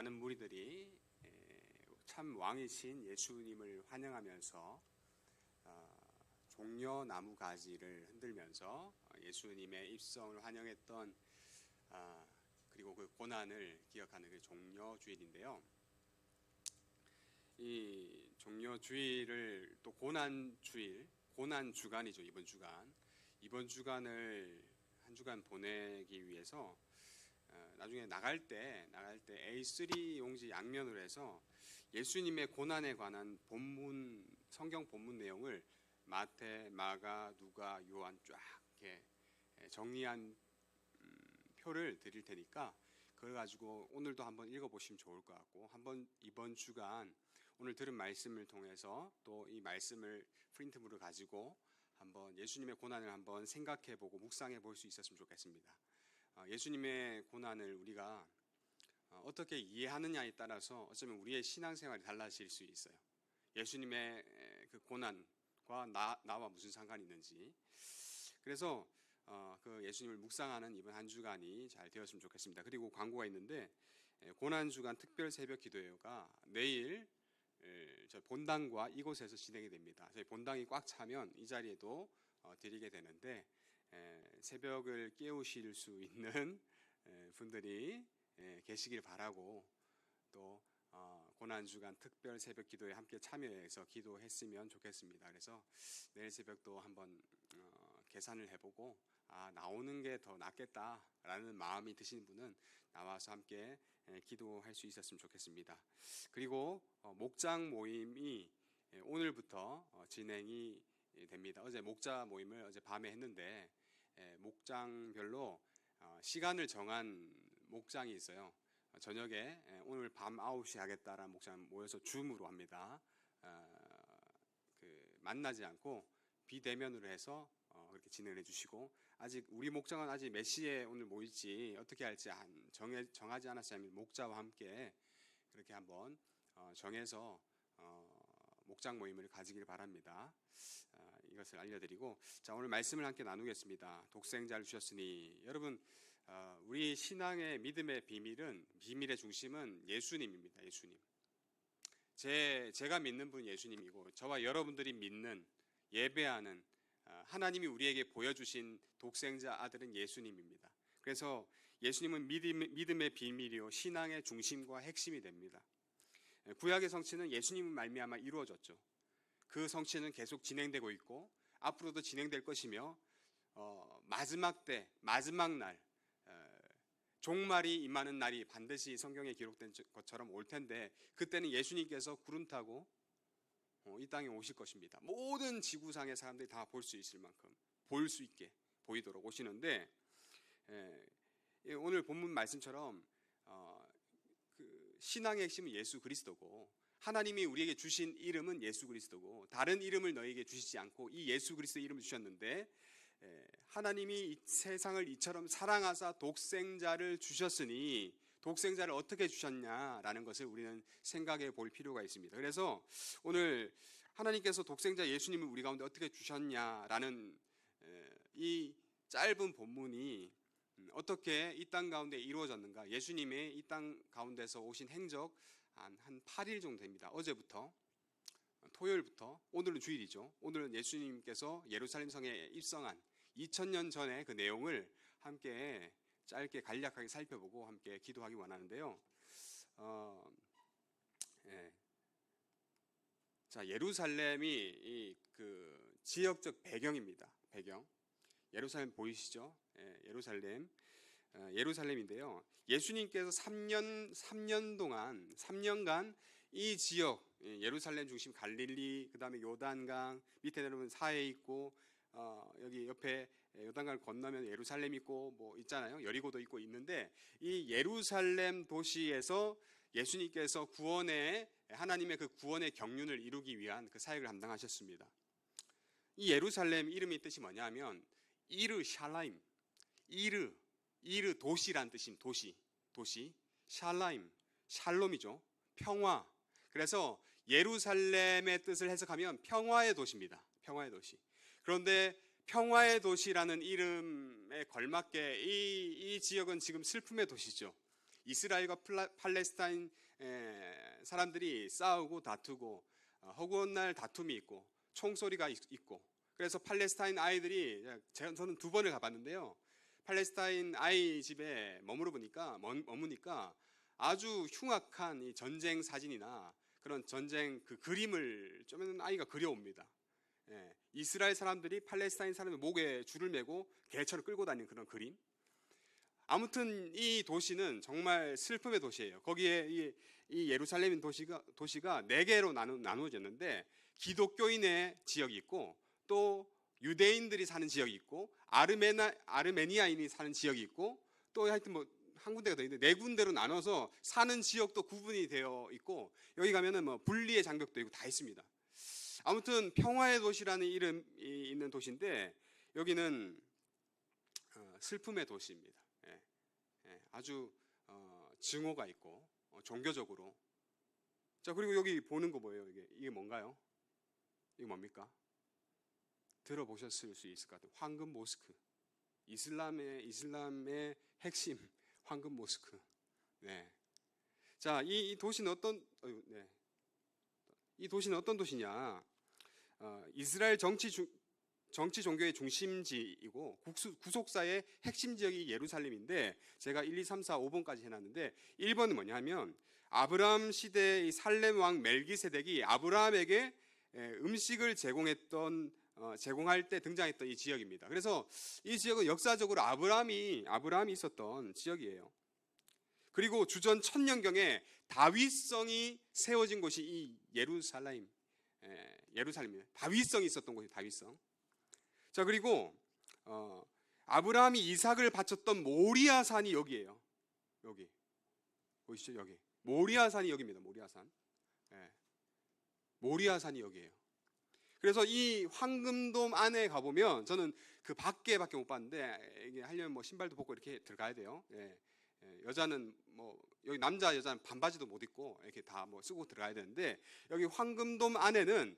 많은 무리들이 참 왕이신 예수님을 환영하면서 종려 나무 가지를 흔들면서 예수님의 입성을 환영했던 그리고 그 고난을 기억하는 그 종려 주일인데요. 이 종려 주일을 또 고난 주일, 고난 주간이죠. 이번 주간을 한 주간 보내기 위해서 나중에 나갈 때 A3 용지 양면으로 해서 예수님의 고난에 관한 성경 본문 내용을 마태, 마가, 누가, 요한 쫙 이렇게 정리한 표를 드릴 테니까 그걸 가지고 오늘도 한번 읽어보시면 좋을 것 같고, 한번 이번 주간 오늘 들은 말씀을 통해서 또 이 말씀을 프린트물을 가지고 한번 예수님의 고난을 한번 생각해보고 묵상해 볼 수 있었으면 좋겠습니다. 예수님의 고난을 우리가 어떻게 이해하느냐에 따라서 어쩌면 우리의 신앙생활이 달라질 수 있어요. 예수님의 그 고난과 나와 무슨 상관이 있는지. 그래서 그 예수님을 묵상하는 이번 한 주간이 잘 되었으면 좋겠습니다. 그리고 광고가 있는데, 고난주간 특별 새벽 기도회가 내일 저희 본당과 이곳에서 진행이 됩니다. 저희 본당이 꽉 차면 이 자리에도 드리게 되는데, 새벽을 깨우실 수 있는 분들이 계시길 바라고, 또 고난주간 특별 새벽 기도에 함께 참여해서 기도했으면 좋겠습니다. 그래서 내일 새벽도 한번 계산을 해보고 나오는 게 더 낫겠다라는 마음이 드시는 분은 나와서 함께 기도할 수 있었으면 좋겠습니다. 그리고 목장 모임이 오늘부터 진행이 됩니다. 어제 목자 모임을 어제 밤에 했는데 목장별로 시간을 정한 목장이 있어요. 저녁에 오늘 밤 9시 하겠다라는 목장 모여서 줌으로 합니다. 만나지 않고 비대면으로 해서 그렇게 진행을 해주시고, 아직 우리 목장은 아직 몇 시에 오늘 모일지 어떻게 할지 정하지 않았으면 목자와 함께 그렇게 한번 정해서 목장 모임을 가지길 바랍니다. 이것을 알려드리고, 자, 오늘 말씀을 함께 나누겠습니다. 독생자를 주셨으니. 여러분, 우리 신앙의 믿음의 비밀의 중심은 예수님입니다. 예수님. 제가 믿는 분은 예수님이고, 저와 여러분들이 믿는, 예배하는 하나님이 우리에게 보여주신 독생자 아들은 예수님입니다. 그래서 예수님은 믿음의 비밀이요 신앙의 중심과 핵심이 됩니다. 구약의 성취는 예수님을 말미암아 이루어졌죠. 그 성취는 계속 진행되고 있고 앞으로도 진행될 것이며, 마지막 날 종말이 임하는 날이 반드시 성경에 기록된 것처럼 올 텐데, 그때는 예수님께서 구름 타고 이 땅에 오실 것입니다. 모든 지구상의 사람들이 다 볼 수 있을 만큼 볼 수 있게 보이도록 오시는데, 오늘 본문 말씀처럼 그 신앙의 핵심은 예수 그리스도고, 하나님이 우리에게 주신 이름은 예수 그리스도고, 다른 이름을 너희에게 주시지 않고 이 예수 그리스도의 이름을 주셨는데, 하나님이 이 세상을 이처럼 사랑하사 독생자를 주셨으니 독생자를 어떻게 주셨냐라는 것을 우리는 생각해 볼 필요가 있습니다. 그래서 오늘 하나님께서 독생자 예수님을 우리 가운데 어떻게 주셨냐라는 이 짧은 본문이 어떻게 이 땅 가운데 이루어졌는가, 예수님의 이 땅 가운데서 오신 행적 한 8일 정도 됩니다. 어제부터 토요일부터, 오늘은 주일이죠. 오늘은 예수님께서 예루살렘 성에 입성한 2000년 전의 그 내용을 함께 짧게 간략하게 살펴보고 함께 기도하기 원하는데요. 자, 예루살렘이 그 지역적 배경입니다. 배경. 예루살렘 보이시죠? 예루살렘인데요. 예수님께서 3년간 이 지역, 예루살렘 중심 갈릴리, 그 다음에 요단강 밑에 내려오면 사해 있고, 여기 옆에 요단강을 건너면 예루살렘 있고 뭐 있잖아요. 여리고도 있고 있는데, 이 예루살렘 도시에서 예수님께서 하나님의 그 구원의 경륜을 이루기 위한 그 사역을 감당하셨습니다. 이 예루살렘 이름의 뜻이 뭐냐면 이르 샬라임, 이르 도시란 뜻입니다. 도시 샬라임, 샬롬이죠. 평화. 그래서 예루살렘의 뜻을 해석하면 평화의 도시입니다. 평화의 도시. 그런데 평화의 도시라는 이름에 걸맞게 이 지역은 지금 슬픔의 도시죠. 이스라엘과 팔레스타인 사람들이 싸우고 다투고 허구한 날 다툼이 있고 총소리가 있고, 그래서 팔레스타인 아이들이, 저는 2번을 가봤는데요, 팔레스타인 아이 집에 머무니까 아주 흉악한 이 전쟁 사진이나 그런 전쟁 그 그림을 좀 아이가 그려옵니다. 이스라엘 사람들이 팔레스타인 사람의 목에 줄을 메고 개처럼 끌고 다니는 그런 그림. 아무튼 이 도시는 정말 슬픔의 도시예요. 거기에 이 예루살렘 도시가 4개로 나누어졌는데, 기독교인의 지역이 있고, 또 유대인들이 사는 지역이 있고, 아르메니아인이 사는 지역이 있고, 또 하여튼 뭐 한 군데가 더 있는데 4군데로 나눠서 사는 지역도 구분이 되어 있고, 여기 가면은 뭐 분리의 장벽도 있고 다 있습니다. 아무튼 평화의 도시라는 이름이 있는 도시인데, 여기는 슬픔의 도시입니다. 아주 증오가 있고 종교적으로. 자, 그리고 여기 보는 거 뭐예요? 이게 뭔가요? 이게 뭡니까? 들어보셨을 수 있을 것 같아요. 황금 모스크. 이슬람의 핵심 황금 모스크. 네. 자, 이 도시는 이 도시는 어떤 도시냐? 이스라엘 정치 종교의 중심지이고 구속사의 핵심 지역이 예루살렘인데, 제가 1, 2, 3, 4, 5번까지 해놨는데 1번은 뭐냐 하면, 아브라함 시대의 살렘 왕 멜기세덱이 아브라함에게 음식을 제공할 때 등장했던 이 지역입니다. 그래서 이 지역은 역사적으로 아브라함이 있었던 지역이에요. 그리고 주전 1000년경에 다윗성이 세워진 곳이 이 예루살렘이에요. 다윗성이 있었던 곳이 다윗성. 자, 그리고 아브라함이 이삭을 바쳤던 모리아산이 여기예요. 여기 보이시죠? 여기 모리아산이 여기입니다. 모리아산이 여기예요. 그래서 이 황금돔 안에 가보면, 저는 그 밖에밖에 못 봤는데, 이게 하려면 뭐 신발도 벗고 이렇게 들어가야 돼요. 여자는 뭐 여기 남자 여자는 반바지도 못 입고 이렇게 다 뭐 쓰고 들어가야 되는데, 여기 황금돔 안에는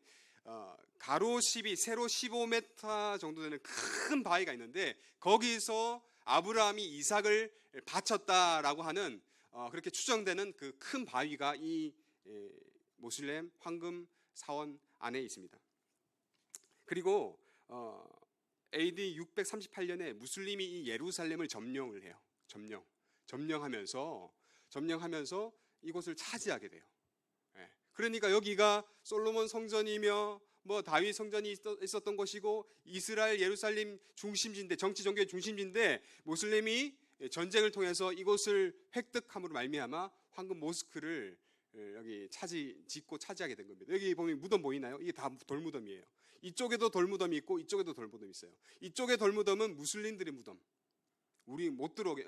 가로 12, 세로 15m 정도 되는 큰 바위가 있는데, 거기서 아브라함이 이삭을 바쳤다라고 하는 그렇게 추정되는 그 큰 바위가 이 모슬렘 황금 사원 안에 있습니다. 그리고 AD 638년에 무슬림이 이 예루살렘을 점령을 해요. 점령하면서 이곳을 차지하게 돼요. 그러니까 여기가 솔로몬 성전이며 뭐 다윗 성전이 있었던 것이고, 이스라엘 예루살렘 중심지인데, 정치 종교의 중심지인데, 모슬림이 전쟁을 통해서 이곳을 획득함으로 말미암아 황금 모스크를 여기 짓고 차지하게 된 겁니다. 여기 보면 무덤 보이나요? 이게 다 돌무덤이에요. 이쪽에도 돌무덤이 있고 이쪽에도 돌무덤이 있어요. 이쪽의 돌무덤은 무슬림들의 무덤. 우리 못 들어오게,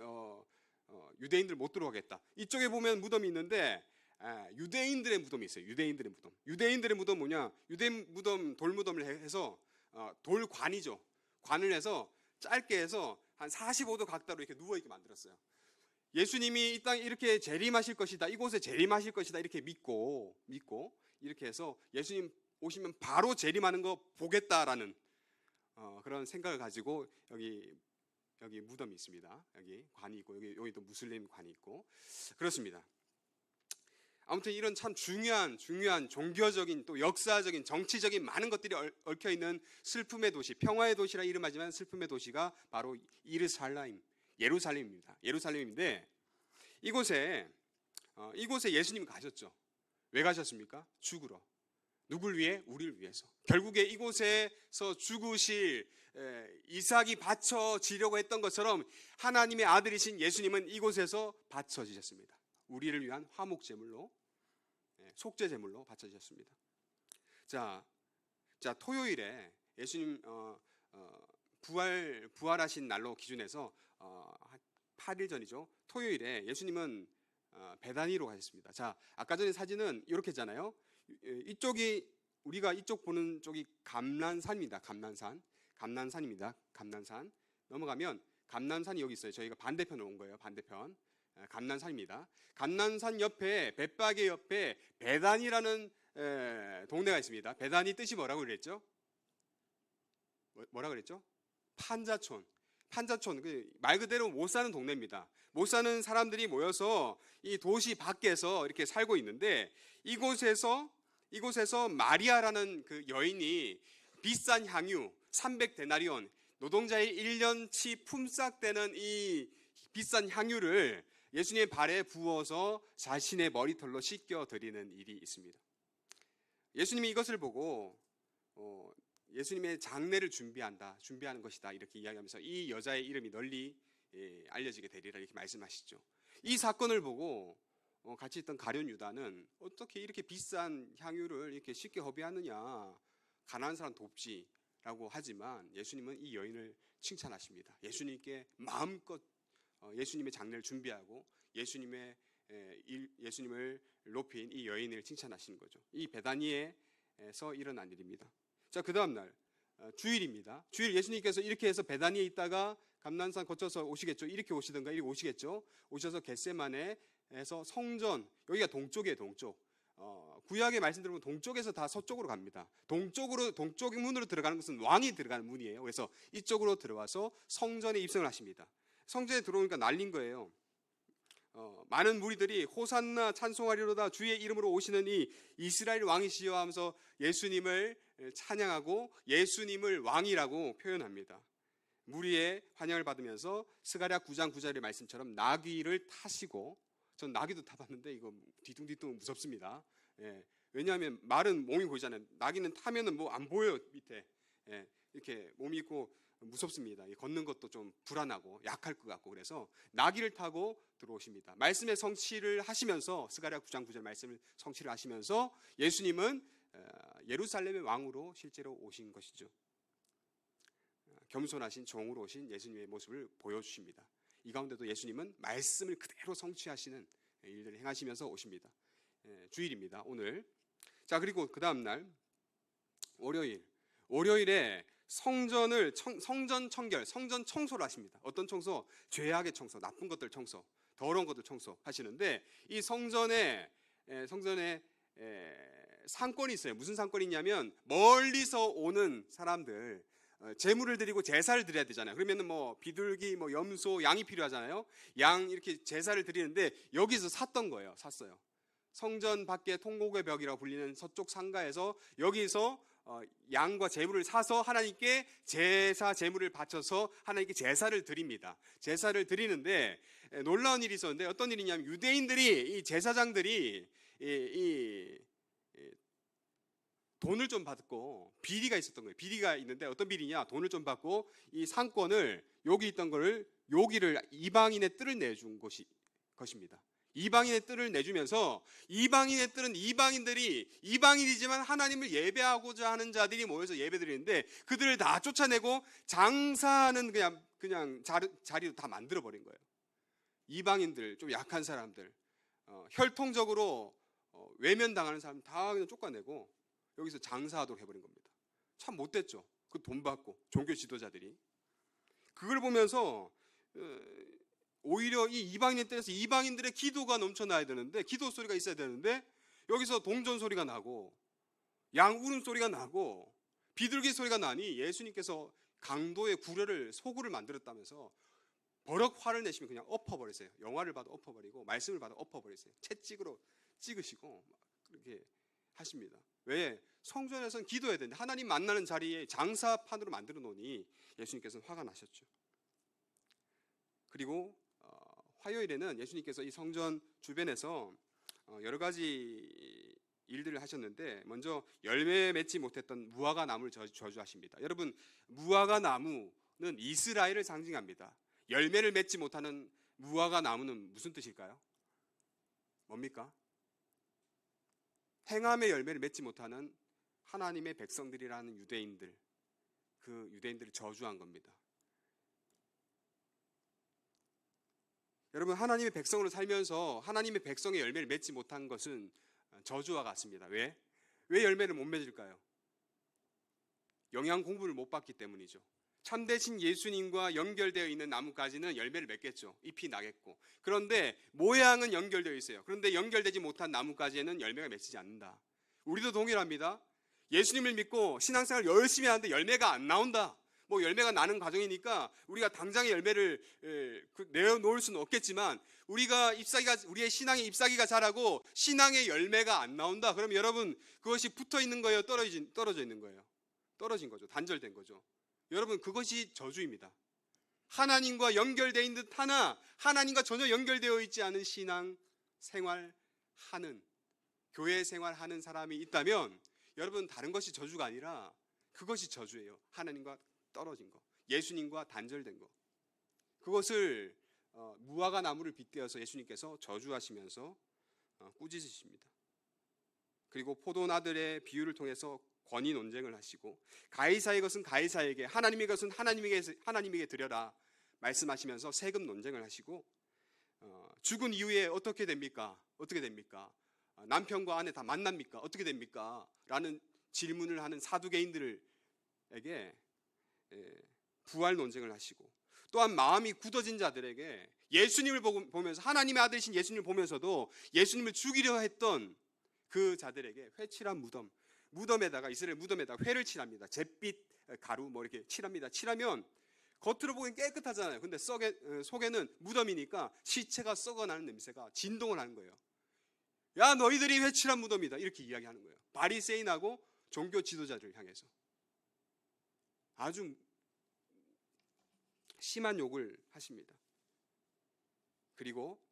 유대인들 못 들어가겠다. 이쪽에 보면 무덤이 있는데, 유대인들의 무덤이 있어요. 유대인들의 무덤 뭐냐? 유대인 무덤, 돌무덤을 해서 돌관이죠. 관을 해서 짧게 해서 한 45도 각도로 이렇게 누워있게 만들었어요. 예수님이 이 땅에 이렇게 재림하실 것이다, 이곳에 재림하실 것이다, 이렇게 믿고 이렇게 해서 예수님 오시면 바로 재림하는 거 보겠다라는 그런 생각을 가지고 여기 무덤이 있습니다. 여기 관이 있고, 여기도 무슬림 관이 있고 그렇습니다. 아무튼 이런 참 중요한 종교적인, 또 역사적인, 정치적인 많은 것들이 얽혀 있는 슬픔의 도시, 평화의 도시라 이름하지만 슬픔의 도시가 바로 예루살렘입니다. 예루살렘인데, 이곳에 예수님이 가셨죠. 왜 가셨습니까? 죽으러. 누굴 위해? 우리를 위해서. 결국에 이곳에서 죽으실 이삭이 바쳐지려고 했던 것처럼 하나님의 아들이신 예수님은 이곳에서 바쳐지셨습니다. 우리를 위한 화목제물로, 속죄제물로 바쳐지셨습니다. 자, 토요일에 예수님 부활하신 날로 기준해서 8일 전이죠. 토요일에 예수님은 베다니로 가셨습니다. 자, 아까 전에 사진은 이렇게 했잖아요. 이쪽이, 우리가 이쪽 보는 쪽이 감난산입니다. 감난산입니다. 감난산 넘어가면 감난산이 여기 있어요. 저희가 반대편으로 온 거예요. 반대편. 감난산입니다. 감난산 옆에, 벳바게 옆에 베단이라는 동네가 있습니다. 베단이 뜻이 뭐라고 그랬죠? 뭐라 그랬죠? 판자촌. 판자촌, 말 그대로 못 사는 동네입니다. 못 사는 사람들이 모여서 이 도시 밖에서 이렇게 살고 있는데, 이곳에서 마리아라는 그 여인이 비싼 향유 300데나리온, 노동자의 1년치 품삯되는 이 비싼 향유를 예수님의 발에 부어서 자신의 머리털로 씻겨 드리는 일이 있습니다. 예수님이 이것을 보고 예수님의 장례를 준비하는 것이다 이렇게 이야기하면서 이 여자의 이름이 널리 알려지게 되리라 이렇게 말씀하시죠. 이 사건을 보고 같이 있던 가룟 유다는 어떻게 이렇게 비싼 향유를 이렇게 쉽게 허비하느냐, 가난한 사람 돕지라고 하지만 예수님은 이 여인을 칭찬하십니다. 예수님께 마음껏 예수님의 장례를 준비하고 예수님을 높인 이 여인을 칭찬하시는 거죠. 이 베다니에서 일어난 일입니다. 자, 그 다음 날 주일입니다. 주일 예수님께서 이렇게 해서 베다니에 있다가 감난산 거쳐서 오시겠죠. 이렇게 오시든가 이렇게 오시겠죠. 오셔서 겟세마네에서 성전, 여기가 동쪽이에요. 동쪽. 구약의 말씀 들으면 동쪽에서 다 서쪽으로 갑니다. 동쪽 문으로 들어가는 것은 왕이 들어가는 문이에요. 그래서 이쪽으로 들어와서 성전에 입성을 하십니다. 성전에 들어오니까 난린 거예요. 많은 무리들이 호산나 찬송하리로다 주의 이름으로 오시는 이 이스라엘 왕이시여 하면서 예수님을 찬양하고 예수님을 왕이라고 표현합니다. 무리의 환영을 받으면서 스가랴 9장 9절의 말씀처럼 나귀를 타시고, 전 나귀도 타봤는데 이거 뒤뚱뒤뚱 무섭습니다. 왜냐하면 말은 몸이 보이잖아요. 나귀는 타면은 뭐 안 보여요. 밑에 이렇게 몸이 있고 무섭습니다. 걷는 것도 좀 불안하고 약할 것 같고, 그래서 나귀를 타고 들어오십니다. 말씀의 성취를 하시면서, 스가랴 9장 9절 말씀을 성취를 하시면서 예수님은 예루살렘의 왕으로 실제로 오신 것이죠. 겸손하신 종으로 오신 예수님의 모습을 보여주십니다. 이 가운데도 예수님은 말씀을 그대로 성취하시는 일들을 행하시면서 오십니다. 주일입니다, 오늘. 자, 그리고 그 다음 날 월요일에 성전 청결, 성전 청소를 하십니다. 어떤 청소? 죄악의 청소, 나쁜 것들 청소, 더러운 것들 청소하시는데, 이 성전에 상권이 있어요. 무슨 상권이 있냐면, 멀리서 오는 사람들 제물을 드리고 제사를 드려야 되잖아요. 그러면은 뭐 비둘기, 뭐 염소, 양이 필요하잖아요. 양 이렇게 제사를 드리는데 여기서 샀어요. 성전 밖에 통곡의 벽이라고 불리는 서쪽 상가에서 여기서 양과 제물을 사서 하나님께 제물을 바쳐서 하나님께 제사를 드립니다. 제사를 드리는데 놀라운 일이 있었는데, 어떤 일이냐면 유대인들이, 이 제사장들이 돈을 좀 받고 비리가 있었던 거예요. 비리가 있는데 어떤 비리냐? 돈을 좀 받고 이 상권을, 여기 있던 거를, 여기를 이방인의 뜰을 내준 것입니다. 이방인의 뜰을 내주면서, 이방인의 뜰은 이방인이지만 하나님을 예배하고자 하는 자들이 모여서 예배드리는데, 그들을 다 쫓아내고 장사하는 그냥 자리도 다 만들어 버린 거예요. 이방인들, 좀 약한 사람들, 혈통적으로 외면당하는 사람 다 그냥 쫓아내고 여기서 장사하도록 해버린 겁니다. 참 못됐죠. 그 돈 받고 종교 지도자들이. 그걸 보면서 오히려 이 이방인의 뜰에서 이방인들의 기도가 넘쳐나야 되는데, 기도 소리가 있어야 되는데, 여기서 동전 소리가 나고 양 울음소리가 나고 비둘기 소리가 나니 예수님께서 강도의 소굴을 만들었다면서 버럭 화를 내시면 그냥 엎어버리세요. 영화를 봐도 엎어버리고 말씀을 봐도 엎어버리세요. 채찍으로 찍으시고 그렇게 하십니다. 왜? 성전에서는 기도해야 되는데 하나님 만나는 자리에 장사판으로 만들어 놓으니 예수님께서는 화가 나셨죠. 그리고 화요일에는 예수님께서 이 성전 주변에서 여러 가지 일들을 하셨는데, 먼저 열매 맺지 못했던 무화과 나무를 저주하십니다. 여러분, 무화과 나무는 이스라엘을 상징합니다. 열매를 맺지 못하는 무화과 나무는 무슨 뜻일까요? 뭡니까? 행함의 열매를 맺지 못하는 하나님의 백성들이라는 유대인들, 그 유대인들을 저주한 겁니다. 여러분, 하나님의 백성으로 살면서 하나님의 백성의 열매를 맺지 못한 것은 저주와 같습니다. 왜 열매를 못 맺을까요? 영양 공부를 못 받기 때문이죠. 참되신 예수님과 연결되어 있는 나무까지는 열매를 맺겠죠. 잎이 나겠고. 그런데 모양은 연결되어 있어요. 그런데 연결되지 못한 나무까지는 열매가 맺히지 않는다. 우리도 동일합니다. 예수님을 믿고 신앙생활 열심히 하는데 열매가 안 나온다. 뭐 열매가 나는 과정이니까 우리가 당장의 열매를 내어놓을 수는 없겠지만 우리의 신앙의 잎사귀가 자라고 신앙의 열매가 안 나온다. 그럼 여러분 그것이 붙어 있는 거예요? 떨어져 있는 거예요? 떨어진 거죠. 단절된 거죠. 여러분 그것이 저주입니다. 하나님과 연결되어 있는 듯 하나 하나님과 전혀 연결되어 있지 않은 신앙 생활하는, 교회 생활하는 사람이 있다면 여러분 다른 것이 저주가 아니라 그것이 저주예요. 하나님과 떨어진 거, 예수님과 단절된 거. 그것을 무화과 나무를 빗대어서 예수님께서 저주하시면서 꾸짖으십니다. 그리고 포도나들의 비유를 통해서 권위 논쟁을 하시고 가이사의 것은 가이사에게, 하나님의 것은 하나님에게 드려라 말씀하시면서 세금 논쟁을 하시고 죽은 이후에 어떻게 됩니까? 남편과 아내 다 만납니까? 어떻게 됩니까? 라는 질문을 하는 사두개인들에게 부활 논쟁을 하시고, 또한 마음이 굳어진 자들에게 예수님을 보면서, 하나님의 아들이신 예수님을 보면서도 예수님을 죽이려 했던 그 자들에게 회칠한 무덤에다가, 이스라엘 무덤에다가 회를 칠합니다. 잿빛 가루 뭐 이렇게 칠합니다. 칠하면 겉으로 보기엔 깨끗하잖아요. 근데 속에는 무덤이니까 시체가 썩어나는 냄새가 진동을 하는 거예요. 야, 너희들이 회칠한 무덤이다, 이렇게 이야기하는 거예요. 바리새인하고 종교 지도자들을 향해서 아주 심한 욕을 하십니다. 그리고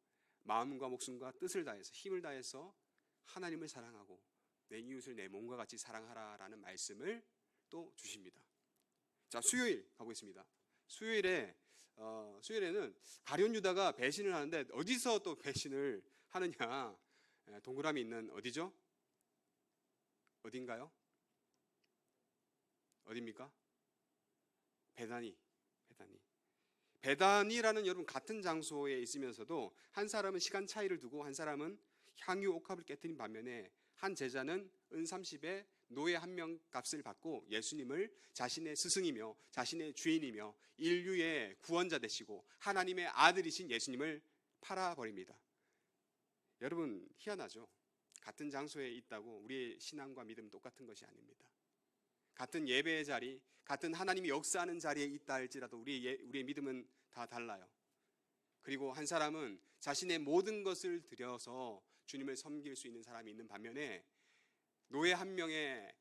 마음과 목숨과 뜻을 다해서, 힘을 다해서 하나님을 사랑하고 내 이웃을 내 몸과 같이 사랑하라라는 말씀을 또 주십니다. 자, 수요일 가보겠습니다. 수요일에는 가룟 유다가 배신을 하는데 어디서 또 배신을 하느냐? 동그라미 있는 어디죠? 어딘가요? 어디입니까? 베다니라는, 여러분, 같은 장소에 있으면서도 한 사람은 시간 차이를 두고 한 사람은 향유 옥합을 깨뜨린 반면에 한 제자는 은 30에 노예 한 명 값을 받고 예수님을 자신의 스승이며 자신의 주인이며 인류의 구원자 되시고 하나님의 아들이신 예수님을 팔아버립니다. 여러분, 희한하죠? 같은 장소에 있다고 우리의 신앙과 믿음은 똑같은 것이 아닙니다. 같은 예배의 자리, 같은 하나님이 역사하는 자리에 있다 할지라도 우리의 믿음은 다 달라요. 그리고 한 사람은 자신의 모든 것을 들여서 주님을 섬길 수 있는 사람이 있는 반면에 노예 한 명의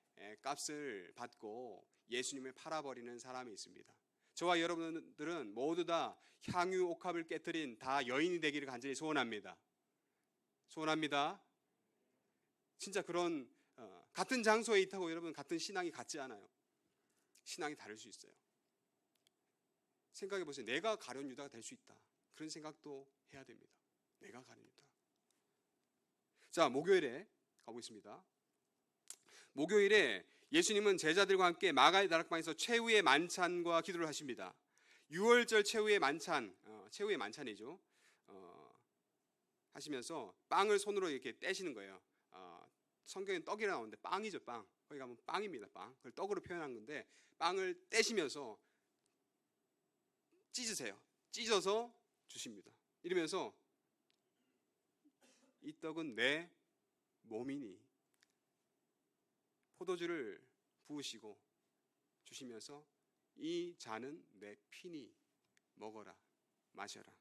값을 받고 예수님을 팔아버리는 사람이 있습니다. 저와 여러분들은 모두 다 향유 옥합을 깨뜨린 다 여인이 되기를 간절히 소원합니다. 진짜 그런 같은 장소에 있다고 여러분 같은 신앙이 같지 않아요. 신앙이 다를 수 있어요. 생각해 보세요. 내가 가룟 유다가 될 수 있다. 그런 생각도 해야 됩니다. 내가 가룟 유다. 자, 목요일에 가보겠습니다. 목요일에 예수님은 제자들과 함께 마가의 다락방에서 최후의 만찬과 기도를 하십니다. 6월절 최후의 만찬이죠. 하시면서 빵을 손으로 이렇게 떼시는 거예요. 성경엔 떡이라 나오는데 빵이죠, 빵. 거기 가면 빵입니다, 빵. 그걸 떡으로 표현한 건데 빵을 떼시면서 찢어서 주십니다. 이러면서 이 떡은 내 몸이니, 포도주를 부으시고 주시면서 이 잔은 내 피니, 먹어라, 마셔라,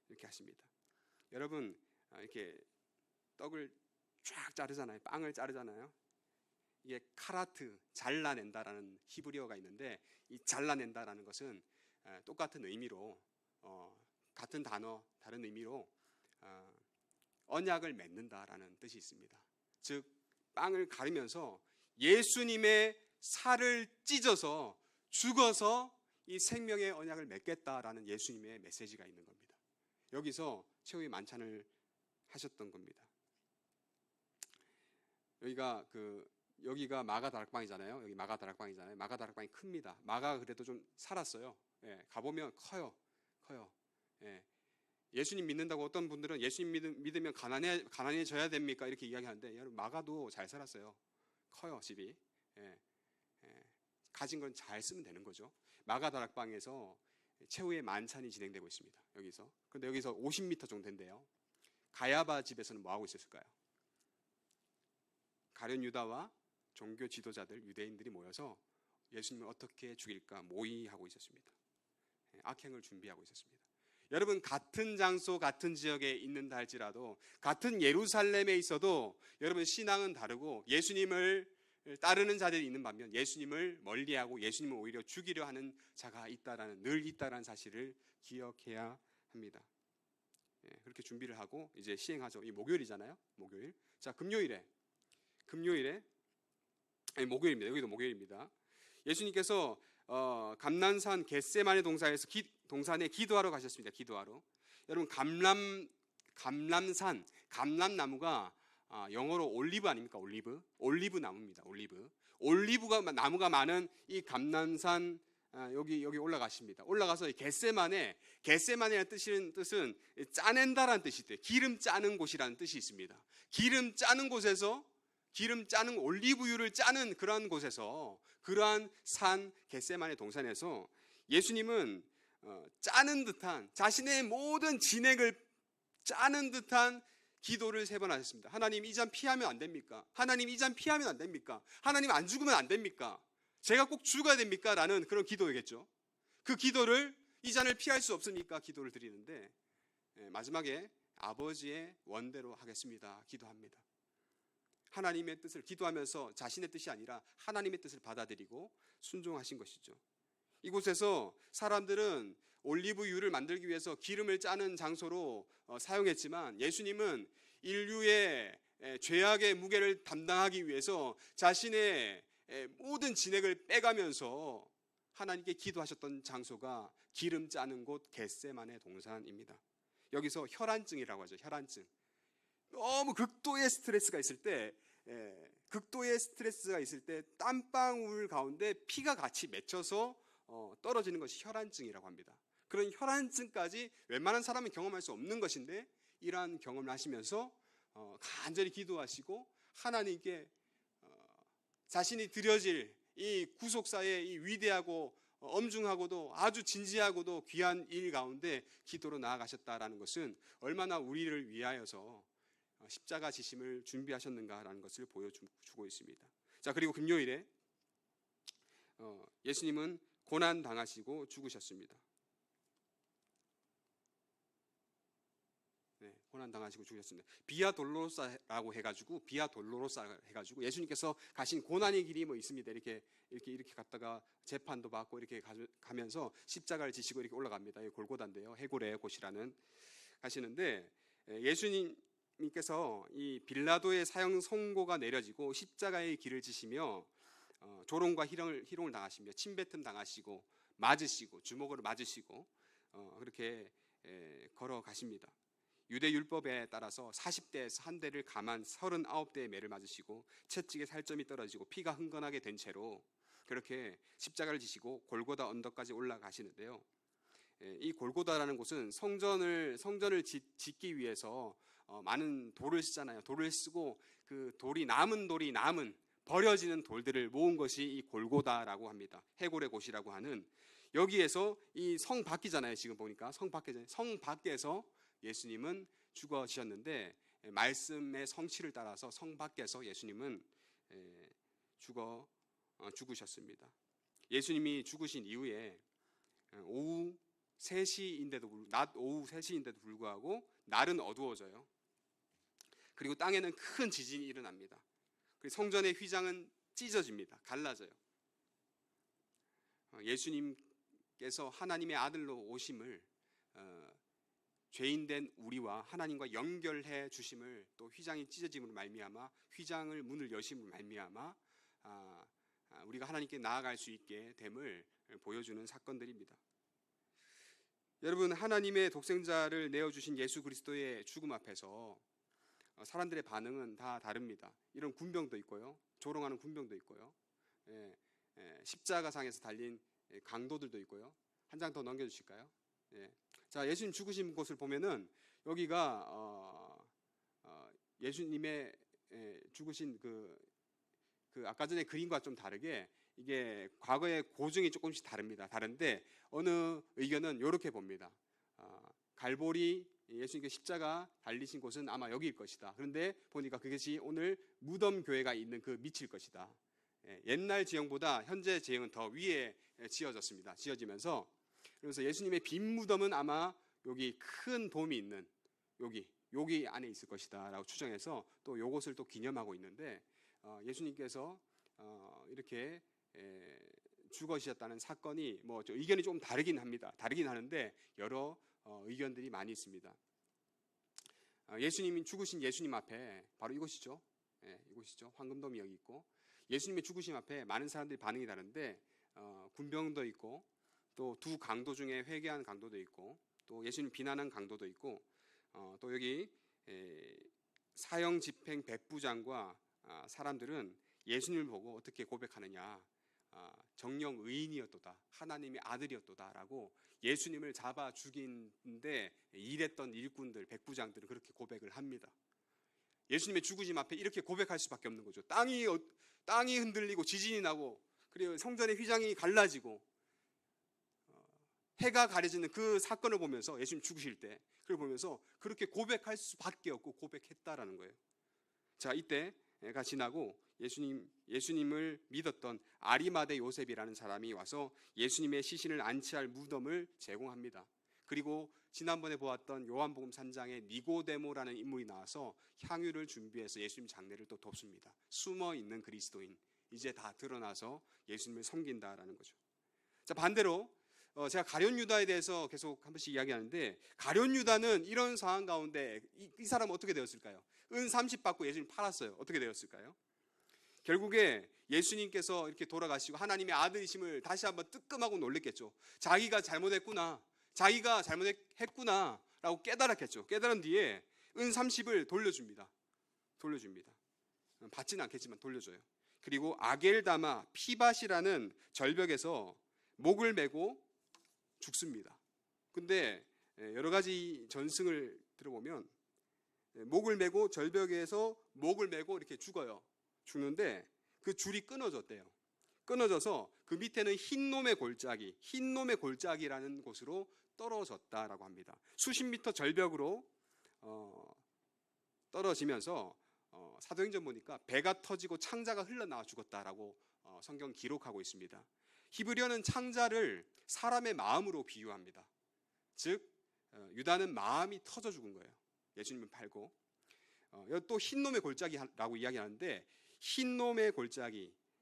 이렇게 하십니다. 여러분, 이렇게 떡을 쫙 자르잖아요. 빵을 자르잖아요. 이게 카라트, 잘라낸다라는 히브리어가 있는데 이 잘라낸다라는 것은 똑같은 의미로, 같은 단어 다른 의미로 언약을 맺는다라는 뜻이 있습니다. 즉 빵을 가르면서 예수님의 살을 찢어서 죽어서 이 생명의 언약을 맺겠다라는 예수님의 메시지가 있는 겁니다. 여기서 최후의 만찬을 하셨던 겁니다. 여기가 마가 다락방이잖아요. 마가 다락방이 큽니다. 마가가 그래도 좀 살았어요. 가보면 커요. 예수님 믿는다고 어떤 분들은 예수님 믿으면 가난해져야 됩니까? 이렇게 이야기하는데 여러분, 마가도 잘 살았어요. 커요, 집이. 가진 건 잘 쓰면 되는 거죠. 마가 다락방에서 최후의 만찬이 진행되고 있습니다. 그런데 여기서 50m 정도 된대요. 가야바 집에서는 뭐 하고 있었을까요? 가룟 유다와 종교 지도자들, 유대인들이 모여서 예수님을 어떻게 죽일까 모의하고 있었습니다. 악행을 준비하고 있었습니다. 여러분, 같은 장소 같은 지역에 있는다 할지라도, 같은 예루살렘에 있어도 여러분 신앙은 다르고, 예수님을 따르는 자들이 있는 반면 예수님을 멀리하고 예수님을 오히려 죽이려 하는 자가 늘 있다라는 사실을 기억해야 합니다. 그렇게 준비를 하고 이제 시행하죠. 이 목요일이잖아요. 목요일. 자, 목요일입니다. 여기도 목요일입니다. 예수님께서 감난산 겟세마네 동산에 기도하러 가셨습니다. 기도하러. 여러분, 감람산, 감람나무가 영어로 올리브 아닙니까? 올리브 나무입니다. 올리브가 나무가 많은 이 감람산, 여기 올라가십니다. 올라가서 겟세마네라는 뜻은 짜낸다라는 뜻이 있대요. 기름 짜는 곳이라는 뜻이 있습니다. 기름 짜는 올리브유를 짜는 그러한 곳에서, 그러한 산 겟세마네 동산에서 예수님은 짜는 듯한, 자신의 모든 진액을 짜는 듯한 기도를 3번 하셨습니다. 하나님, 이 잔 피하면 안 됩니까? 하나님, 이 잔 피하면 안 됩니까? 하나님, 안 죽으면 안 됩니까? 제가 꼭 죽어야 됩니까? 라는 그런 기도겠죠. 그 기도를, 이 잔을 피할 수 없습니까? 기도를 드리는데 마지막에 아버지의 원대로 하겠습니다. 기도합니다. 하나님의 뜻을 기도하면서 자신의 뜻이 아니라 하나님의 뜻을 받아들이고 순종하신 것이죠. 이곳에서 사람들은 올리브유를 만들기 위해서 기름을 짜는 장소로 사용했지만, 예수님은 인류의 죄악의 무게를 담당하기 위해서 자신의 모든 진액을 빼가면서 하나님께 기도하셨던 장소가 기름 짜는 곳 겟세마네 동산입니다. 여기서 혈안증이라고 하죠. 혈안증. 너무 극도의 스트레스가 있을 때 땀방울 가운데 피가 같이 맺혀서 떨어지는 것이 혈안증이라고 합니다. 그런 혈안증까지 웬만한 사람은 경험할 수 없는 것인데, 이러한 경험을 하시면서 간절히 기도하시고 하나님께 자신이 드려질 이 구속사의 이 위대하고 엄중하고도 아주 진지하고도 귀한 일 가운데 기도로 나아가셨다라는 것은 얼마나 우리를 위하여서 십자가 지심을 준비하셨는가라는 것을 보여주고 있습니다. 자, 그리고 금요일에 예수님은 고난 당하시고 죽으셨습니다. 고난 당하시고 죽으셨습니다. 비아 돌로로사라고 해가지고 예수님께서 가신 고난의 길이 뭐 있습니다. 이렇게 갔다가 재판도 받고 이렇게 가면서 십자가를 지시고 이렇게 올라갑니다. 이 골고다인데요. 해골의 곳이라는 가시는데, 예수님께서 이 빌라도의 사형 선고가 내려지고 십자가의 길을 지시며 조롱과 희롱을 당하시며 침뱉음 당하시고 맞으시고 주먹으로 맞으시고 그렇게 걸어가십니다. 유대 율법에 따라서 40대에서 한 대를 감한 39대의 매를 맞으시고 채찍에 살점이 떨어지고 피가 흥건하게 된 채로 그렇게 십자가를 지시고 골고다 언덕까지 올라가시는데요. 이 골고다라는 곳은 성전을 짓기 위해서 많은 돌을 쓰잖아요. 돌을 쓰고 그 남은 버려지는 돌들을 모은 것이 이 골고다라고 합니다. 해골의 곳이라고 하는, 여기에서 이 성 밖이잖아요. 지금 보니까 성 밖에서 예수님은 죽어지셨는데, 말씀의 성취를 따라서 성 밖에서 예수님은 죽으셨습니다. 예수님이 죽으신 이후에 낮 오후 3시인데도 불구하고 날은 어두워져요. 그리고 땅에는 큰 지진이 일어납니다. 그리고 성전의 휘장은 찢어집니다. 갈라져요. 예수님께서 하나님의 아들로 오심을, 죄인된 우리와 하나님과 연결해 주심을, 또 휘장이 찢어짐으로 말미암아 휘장을 문을 여심으로 말미암아 우리가 하나님께 나아갈 수 있게 됨을 보여주는 사건들입니다. 여러분, 하나님의 독생자를 내어주신 예수 그리스도의 죽음 앞에서 사람들의 반응은 다 다릅니다. 이런 군병도 있고요, 조롱하는 군병도 있고요, 십자가상에서 달린 강도들도 있고요. 한 장 더 넘겨주실까요? 자, 예수님 죽으신 곳을 보면은 여기가 예수님의 죽으신 그 아까 전에 그림과 좀 다르게 이게 과거의 고증이 조금씩 다른데 어느 의견은 이렇게 봅니다. 갈보리 예수님께 십자가 달리신 곳은 아마 여기일 것이다. 그런데 보니까 그것이 오늘 무덤 교회가 있는 그 밑일 것이다. 옛날 지형보다 현재 지형은 더 위에 지어졌습니다. 지어지면서 그래서 예수님의 빈 무덤은 아마 여기 큰 돔이 있는 여기 안에 있을 것이다라고 추정해서 또 이것을 또 기념하고 있는데 예수님께서 이렇게 죽으셨다는 사건이 뭐 의견이 좀 다르긴 합니다. 다르긴 하는데 여러 의견들이 많이 있습니다. 예수님이 죽으신 예수님 앞에 바로 이곳이죠. 이곳이죠. 황금돔이 여기 있고 예수님의 죽으심 앞에 많은 사람들이 반응이 다른데 군병도 있고 또 두 강도 중에 회개한 강도도 있고 또 예수님 비난한 강도도 있고 또 여기 사형 집행 백부장과 사람들은 예수님을 보고 어떻게 고백하느냐, 정령 의인이었도다, 하나님의 아들이었도다라고 예수님을 잡아 죽이는데 일했던 일꾼들, 백부장들은 그렇게 고백을 합니다. 예수님의 죽으심 앞에 이렇게 고백할 수밖에 없는 거죠. 땅이 흔들리고 지진이 나고 그리고 성전의 휘장이 갈라지고 해가 가려지는 그 사건을 보면서 예수님 죽으실 때 그걸 보면서 그렇게 고백할 수밖에 없고 고백했다라는 거예요. 자, 이때가 지나고 예수님을 믿었던 아리마대 요셉이라는 사람이 와서 예수님의 시신을 안치할 무덤을 제공합니다. 그리고 지난번에 보았던 요한복음 3장에 니고데모라는 인물이 나와서 향유를 준비해서 예수님 장례를 또 돕습니다. 숨어 있는 그리스도인 이제 다 드러나서 예수님을 섬긴다라는 거죠. 자, 반대로 제가 가룟 유다에 대해서 계속 한 번씩 이야기하는데 가룟 유다는 이런 상황 가운데 이 사람은 어떻게 되었을까요? 은 30 받고 예수님 팔았어요. 어떻게 되었을까요? 결국에 예수님께서 이렇게 돌아가시고 하나님의 아들이심을 다시 한번 뜨끔하고 놀랬겠죠. 자기가 잘못했구나 라고 깨달았겠죠. 깨달은 뒤에 은 30을 돌려줍니다. 받지는 않겠지만 돌려줘요. 그리고 아겔다마 피밭이라는 절벽에서 목을 메고 죽습니다. 근데 여러 가지 전승을 들어보면 목을 메고 절벽에서 목을 메고 이렇게 죽는데 그 줄이 끊어졌대요. 끊어져서 그 밑에는 흰놈의 골짜기라는 곳으로 떨어졌다라고 합니다. 수십 미터 절벽으로 떨어지면서 사도행전 보니까 배가 터지고 창자가 흘러나와 죽었다라고 성경 기록하고 있습니다. 히브리어는 창자를 사람의 마음으로 비유합니다. 즉 유다는 마음이 터져 죽은 거예요. 예수님을 팔고 또 흰놈의 골짜기라고 이야기하는데 흰놈의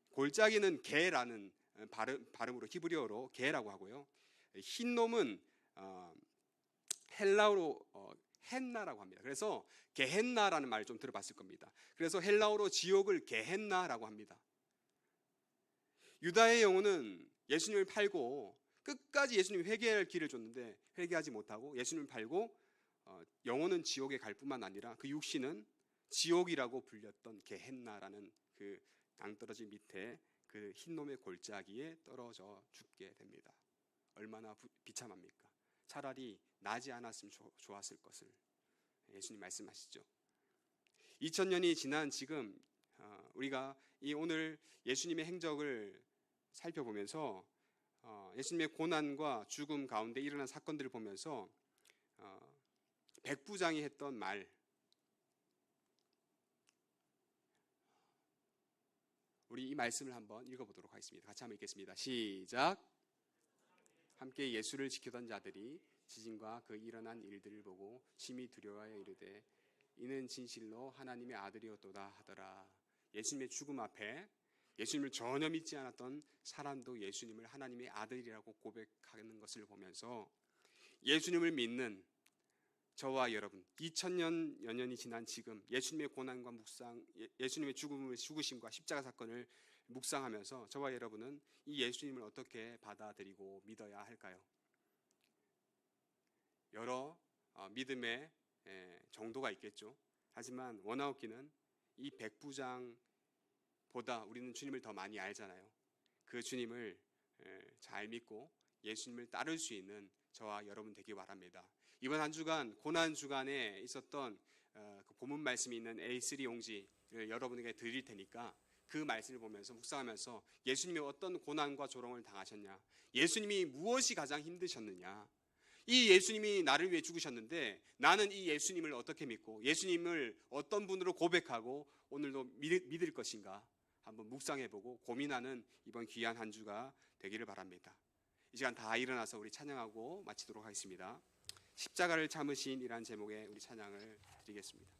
골짜기는 개라는 발음으로 히브리어로 개라고 하고요. 흰놈은 헬라어로 헨나라고 합니다. 그래서 게헨나라는 말을 좀 들어봤을 겁니다. 그래서 헬라어로 지옥을 게헨나라고 합니다. 유다의 영혼은 예수님을 팔고 끝까지 예수님이 회개할 길을 줬는데 회개하지 못하고 예수님을 팔고 영혼은 지옥에 갈 뿐만 아니라 그 육신은 지옥이라고 불렸던 게헨나라는 그 낭떠러지 밑에 그 흰놈의 골짜기에 떨어져 죽게 됩니다. 얼마나 비참합니까? 차라리 나지 않았으면 좋았을 것을 예수님 말씀하시죠. 2000년이 지난 지금 우리가 이 오늘 예수님의 행적을 살펴보면서 예수님의 고난과 죽음 가운데 일어난 사건들을 보면서 백부장이 했던 말, 우리 이 말씀을 한번 읽어보도록 하겠습니다. 같이 한번 읽겠습니다. 시작. 함께 예수를 지키던 자들이 지진과 그 일어난 일들을 보고 심히 두려워하여 이르되 이는 진실로 하나님의 아들이었도다 하더라. 예수님의 죽음 앞에 예수님을 전혀 믿지 않았던 사람도 예수님을 하나님의 아들이라고 고백하는 것을 보면서 예수님을 믿는 저와 여러분, 2000여 년이 지난 지금 예수님의 고난과 묵상, 예수님의 죽으심과 십자가 사건을 묵상하면서 저와 여러분은 이 예수님을 어떻게 받아들이고 믿어야 할까요? 여러 믿음의 정도가 있겠죠. 하지만 원하옵기는 이 백부장보다 우리는 주님을 더 많이 알잖아요. 그 주님을 잘 믿고 예수님을 따를 수 있는 저와 여러분 되기 바랍니다. 이번 한 주간 고난 주간에 있었던 그 본문 말씀이 있는 A3 용지를 여러분에게 드릴 테니까 그 말씀을 보면서 묵상하면서 예수님이 어떤 고난과 조롱을 당하셨냐, 예수님이 무엇이 가장 힘드셨느냐, 이 예수님이 나를 위해 죽으셨는데 나는 이 예수님을 어떻게 믿고 예수님을 어떤 분으로 고백하고 오늘도 믿을 것인가 한번 묵상해보고 고민하는 이번 귀한 한 주가 되기를 바랍니다. 이 시간 다 일어나서 우리 찬양하고 마치도록 하겠습니다. 십자가를 참으신 이란 제목의 우리 찬양을 드리겠습니다.